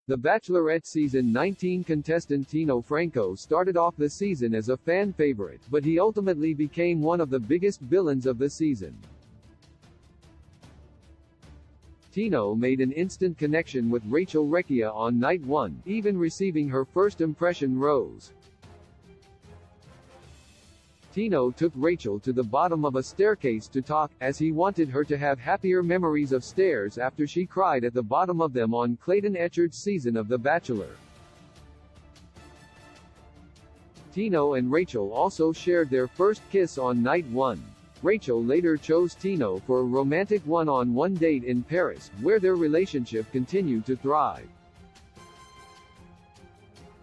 The Bachelorette season 19 contestant Tino Franco started off the season as a fan favorite, but he ultimately became one of the biggest villains of the season. Tino made an instant connection with Rachel Recchia on night 1, even receiving her first impression rose. Tino took Rachel to the bottom of a staircase to talk, as he wanted her to have happier memories of stairs after she cried at the bottom of them on Clayton Echard's season of The Bachelor. Tino and Rachel also shared their first kiss on night 1. Rachel later chose Tino for a romantic one-on-one date in Paris, where their relationship continued to thrive.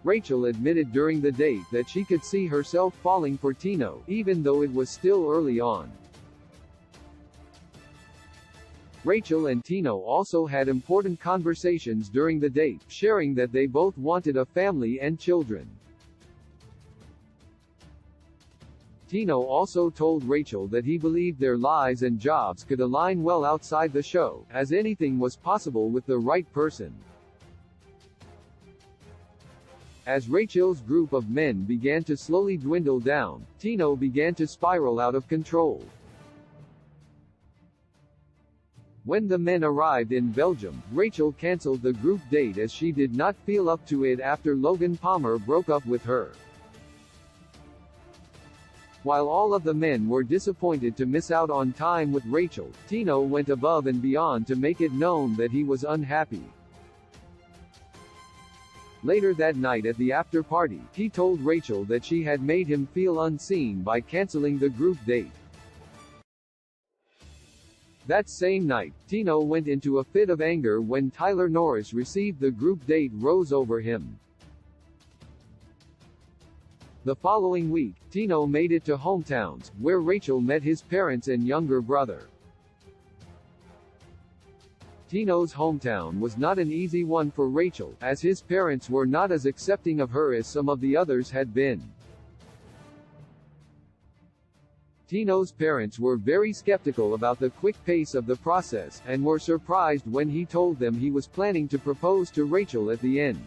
Rachel admitted during the date that she could see herself falling for Tino, even though it was still early on. Rachel and Tino also had important conversations during the date, sharing that they both wanted a family and children. Tino also told Rachel that he believed their lives and jobs could align well outside the show, as anything was possible with the right person. As Rachel's group of men began to slowly dwindle down, Tino began to spiral out of control. When the men arrived in Belgium, Rachel cancelled the group date as she did not feel up to it after Logan Palmer broke up with her. While all of the men were disappointed to miss out on time with Rachel, Tino went above and beyond to make it known that he was unhappy. Later that night at the after-party, he told Rachel that she had made him feel unseen by canceling the group date. That same night, Tino went into a fit of anger when Tyler Norris received the group date rose over him. The following week, Tino made it to hometowns, where Rachel met his parents and younger brother. Tino's hometown was not an easy one for Rachel, as his parents were not as accepting of her as some of the others had been. Tino's parents were very skeptical about the quick pace of the process, and were surprised when he told them he was planning to propose to Rachel at the end.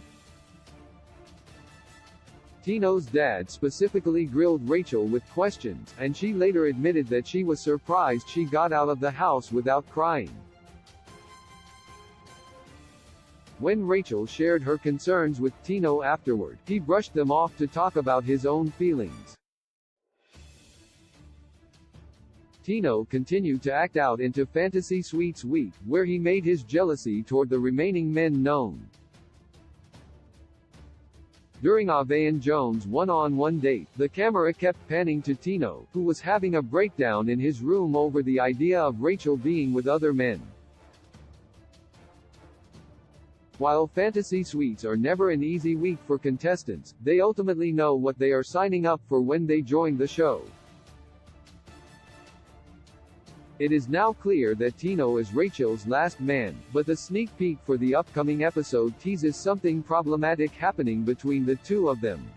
Tino's dad specifically grilled Rachel with questions, and she later admitted that she was surprised she got out of the house without crying. When Rachel shared her concerns with Tino afterward, he brushed them off to talk about his own feelings. Tino continued to act out into Fantasy Suites Week, where he made his jealousy toward the remaining men known. During Avayan Jones' one-on-one date, the camera kept panning to Tino, who was having a breakdown in his room over the idea of Rachel being with other men. While fantasy suites are never an easy week for contestants, they ultimately know what they are signing up for when they join the show. It is now clear that Tino is Rachel's last man, but the sneak peek for the upcoming episode teases something problematic happening between the two of them.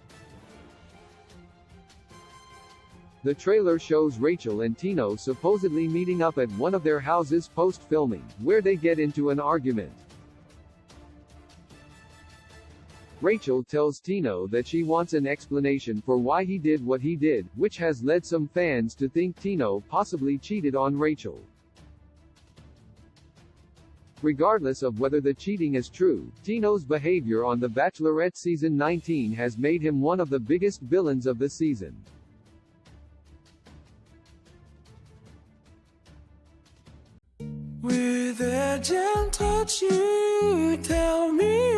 The trailer shows Rachel and Tino supposedly meeting up at one of their houses post-filming, where they get into an argument. Rachel tells Tino that she wants an explanation for why he did what he did, which has led some fans to think Tino possibly cheated on Rachel. Regardless of whether the cheating is true, Tino's behavior on The Bachelorette season 19 has made him one of the biggest villains of the season. With a gentle touch you tell me